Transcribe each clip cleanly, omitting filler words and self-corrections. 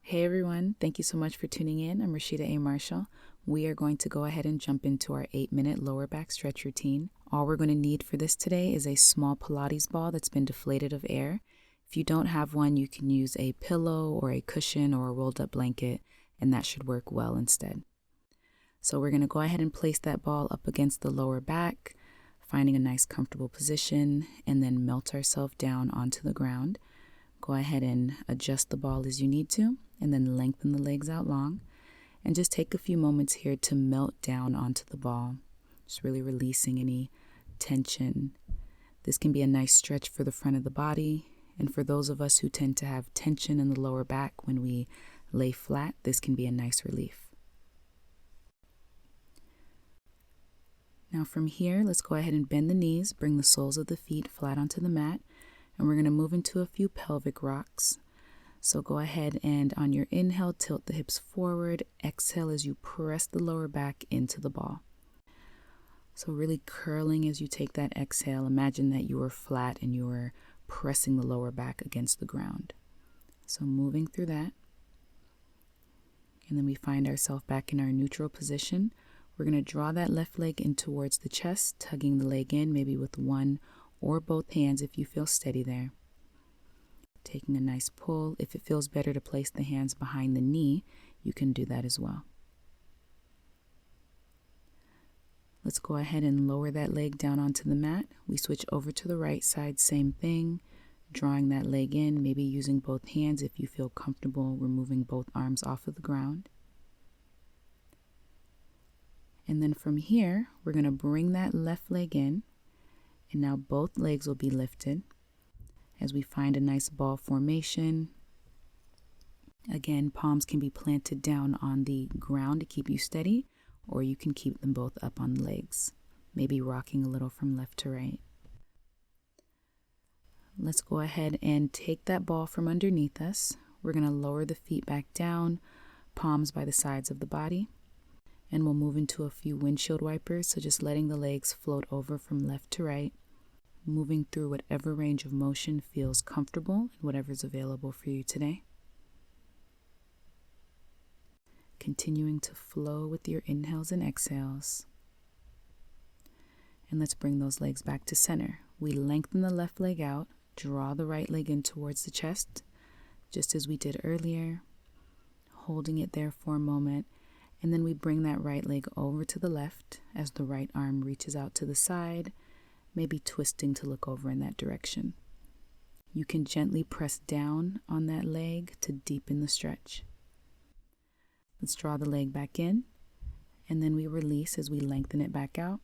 Hey everyone, thank you so much for tuning in. I'm Rashida A. Marshall. We are going to go ahead and jump into our 8-minute lower back stretch routine. All we're going to need for this today is a small Pilates ball that's been deflated of air. If you don't have one, you can use a pillow or a cushion or a rolled up blanket, and that should work well instead. So we're going to go ahead and place that ball up against the lower back, finding a nice comfortable position, and then melt ourselves down onto the ground. Go ahead and adjust the ball as you need to, and then lengthen the legs out long. And just take a few moments here to melt down onto the ball, just really releasing any tension. This can be a nice stretch for the front of the body, and for those of us who tend to have tension in the lower back when we lay flat, this can be a nice relief. Now from here, let's go ahead and bend the knees, bring the soles of the feet flat onto the mat, and we're going to move into a few pelvic rocks. So go ahead and on your inhale, tilt the hips forward. Exhale as you press the lower back into the ball. So really curling as you take that exhale. Imagine that you are flat and you are pressing the lower back against the ground. So moving through that. And then we find ourselves back in our neutral position. We're going to draw that left leg in towards the chest, tugging the leg in, maybe with one or both hands if you feel steady there. Taking a nice pull. If it feels better to place the hands behind the knee, you can do that as well. Let's go ahead and lower that leg down onto the mat. We switch over to the right side, same thing, drawing that leg in, maybe using both hands if you feel comfortable removing both arms off of the ground. And then from here, we're going to bring that left leg in, and now both legs will be lifted as we find a nice ball formation. Again, palms can be planted down on the ground to keep you steady, or you can keep them both up on the legs, maybe rocking a little from left to right. Let's go ahead and take that ball from underneath us. We're going to lower the feet back down, palms by the sides of the body, and we'll move into a few windshield wipers, so just letting the legs float over from left to right, moving through whatever range of motion feels comfortable and whatever's available for you today. Continuing to flow with your inhales and exhales. And let's bring those legs back to center. We lengthen the left leg out, draw the right leg in towards the chest, just as we did earlier, holding it there for a moment. And then we bring that right leg over to the left as the right arm reaches out to the side, maybe twisting to look over in that direction. You can gently press down on that leg to deepen the stretch. Let's draw the leg back in, and then we release as we lengthen it back out.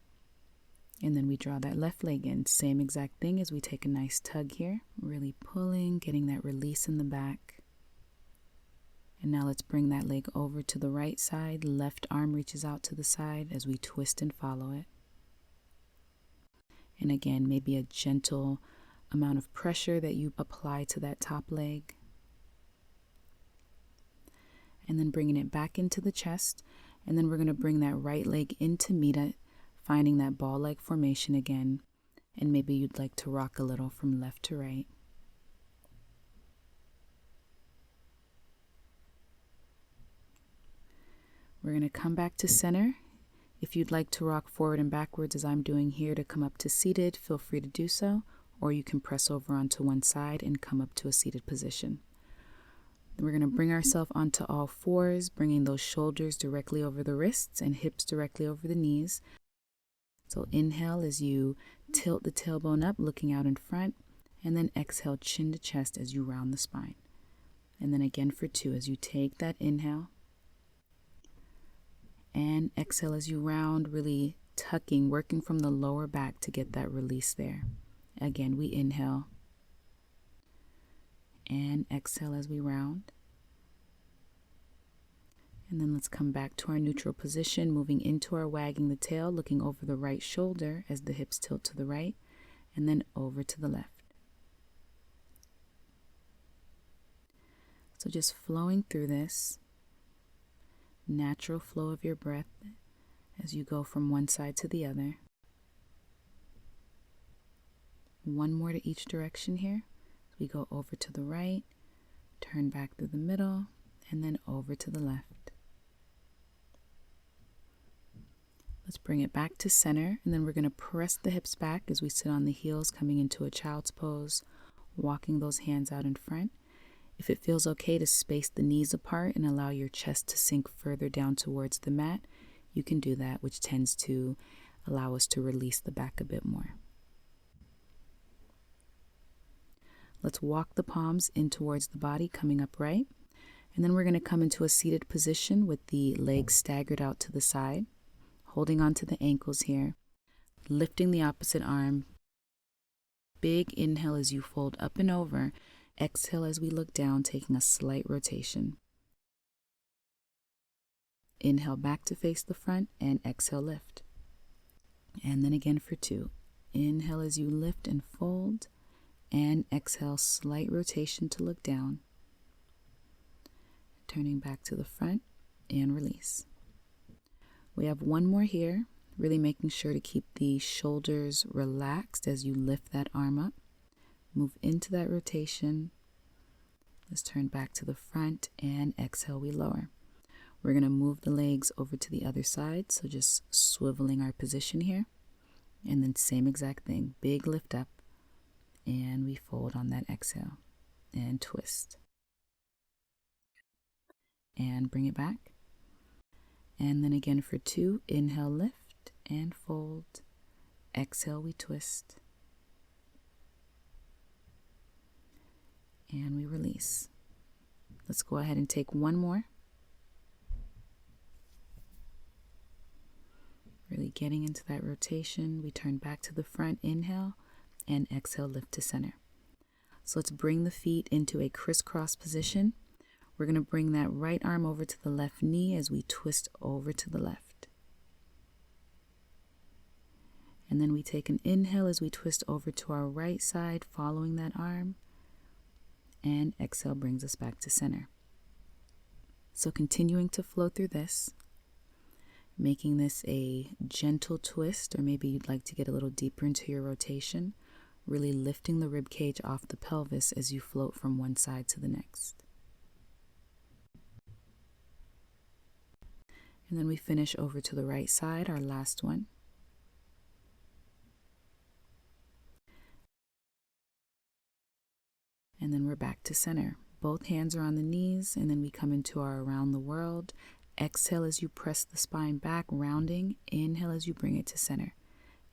And then we draw that left leg in. Same exact thing as we take a nice tug here, really pulling, getting that release in the back. And now let's bring that leg over to the right side. Left arm reaches out to the side as we twist and follow it. And again, maybe a gentle amount of pressure that you apply to that top leg. And then bringing it back into the chest. And then we're going to bring that right leg in to meet it, finding that ball-like formation again. And maybe you'd like to rock a little from left to right. We're going to come back to center. If you'd like to rock forward and backwards as I'm doing here to come up to seated, feel free to do so, or you can press over onto one side and come up to a seated position. Then we're going to bring ourselves onto all fours, bringing those shoulders directly over the wrists and hips directly over the knees. So inhale as you tilt the tailbone up, looking out in front, and then exhale chin to chest as you round the spine. And then again for 2 as you take that inhale. And exhale as you round, really tucking, working from the lower back to get that release there. Again, we inhale. And exhale as we round. And then let's come back to our neutral position, moving into our wagging the tail, looking over the right shoulder as the hips tilt to the right, and then over to the left. So just flowing through this. Natural flow of your breath as you go from one side to the other. One more to each direction here. We go over to the right, turn back through the middle, and then over to the left. Let's bring it back to center, and then we're going to press the hips back as we sit on the heels, coming into a child's pose, walking those hands out in front. If it feels okay to space the knees apart and allow your chest to sink further down towards the mat, you can do that, which tends to allow us to release the back a bit more. Let's walk the palms in towards the body, coming upright. And then we're going to come into a seated position with the legs staggered out to the side, holding onto the ankles here, lifting the opposite arm. Big inhale as you fold up and over. Exhale as we look down, taking a slight rotation. Inhale back to face the front and exhale, lift. And then again for 2. Inhale as you lift and fold, and exhale, slight rotation to look down. Turning back to the front and release. We have one more here, really making sure to keep the shoulders relaxed as you lift that arm up. Move into that rotation. Let's turn back to the front and exhale, we lower. We're going to move the legs over to the other side, so just swiveling our position here. And then same exact thing, big lift up, and we fold on that exhale and twist. And bring it back. And then again for 2, inhale, lift and fold. Exhale, we twist. And we release. Let's go ahead and take one more. Really getting into that rotation. We turn back to the front, inhale, and exhale, lift to center. So let's bring the feet into a crisscross position. We're going to bring that right arm over to the left knee as we twist over to the left. And then we take an inhale as we twist over to our right side, following that arm. And exhale brings us back to center. So continuing to flow through this, making this a gentle twist, or maybe you'd like to get a little deeper into your rotation, really lifting the rib cage off the pelvis as you float from one side to the next. And then we finish over to the right side, our last one. And then we're back to center. Both hands are on the knees, and then we come into our around the world. Exhale as you press the spine back, rounding. Inhale as you bring it to center.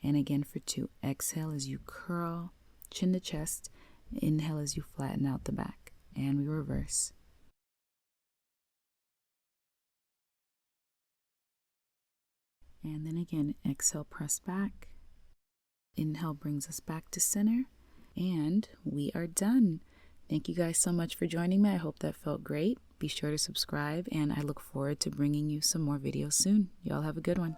And again for 2. Exhale as you curl, chin to chest. Inhale as you flatten out the back. And we reverse. And then again, exhale, press back. Inhale brings us back to center. And we are done. Thank you guys so much for joining me. I hope that felt great. Be sure to subscribe, and I look forward to bringing you some more videos soon. Y'all have a good one.